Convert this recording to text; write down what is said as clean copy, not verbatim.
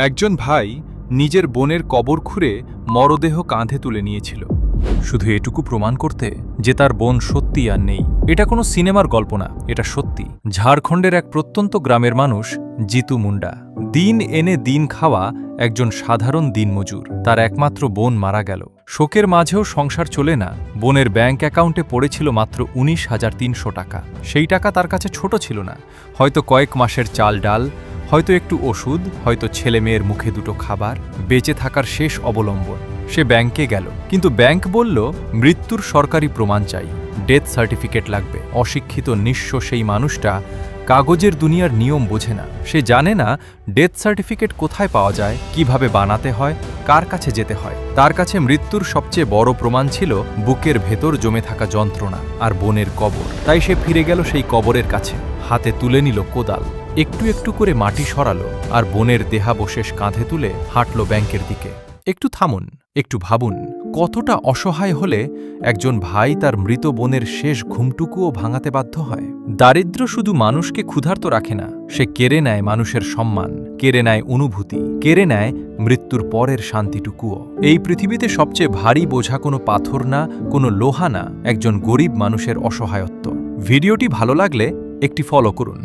একজন ভাই নিজের বোনের কবর খুঁড়ে মরদেহ কাঁধে তুলে নিয়েছিল, শুধু এটুকু প্রমাণ করতে যে তার বোন সত্যি আর নেই। এটা কোনো সিনেমার গল্প না, এটা সত্যি। ঝাড়খণ্ডের এক প্রত্যন্ত গ্রামের মানুষ জিতু মুন্ডা, দিন এনে দিন খাওয়া একজন সাধারণ দিনমজুর। তার একমাত্র বোন মারা গেল। শোকের মাঝেও সংসার চলে না। বোনের ব্যাংক অ্যাকাউন্টে পড়েছিল মাত্র 19,300 টাকা। সেই টাকা তার কাছে ছোট ছিল না, হয়তো কয়েক মাসের চাল ডাল, হয়তো একটু ওষুধ, হয়তো ছেলে মেয়ের মুখে দুটো খাবার, বেঁচে থাকার শেষ অবলম্বন। সে ব্যাংকে গেল, কিন্তু ব্যাংক বলল মৃত্যুর সরকারি প্রমাণ চাই, ডেথ সার্টিফিকেট লাগবে। অশিক্ষিত নিঃস্ব সেই মানুষটা কাগজের দুনিয়ার নিয়ম বোঝে না। সে জানে না ডেথ সার্টিফিকেট কোথায় পাওয়া যায়, কিভাবে বানাতে হয়, কার কাছে যেতে হয়। তার কাছে মৃত্যুর সবচেয়ে বড় প্রমাণ ছিল বুকের ভেতর জমে থাকা যন্ত্রণা আর বোনের কবর। তাই সে ফিরে গেল সেই কবরের কাছে, হাতে তুলে নিল কোদাল, একটু একটু করে মাটি সরালো, আর বোনের দেহাবশেষ কাঁধে তুলে হাঁটল ব্যাংকের দিকে। একটু থামুন, একটু ভাবুন, কতটা অসহায় হলে একজন ভাই তার মৃত বোনের শেষ ঘুমটুকুও ভাঙাতে বাধ্য হয়। দারিদ্র্য শুধু মানুষকে ক্ষুধার্ত রাখে না, সে কেড়ে নেয় মানুষের সম্মান, কেড়ে নেয় অনুভূতি, কেড়ে নেয় মৃত্যুর পরের শান্তিটুকুও। এই পৃথিবীতে সবচেয়ে ভারী বোঝা কোনো পাথর না, কোনো লোহা না, একজন গরিব মানুষের অসহায়ত্ব। ভিডিওটি ভালো লাগলে একটি ফলো করুন।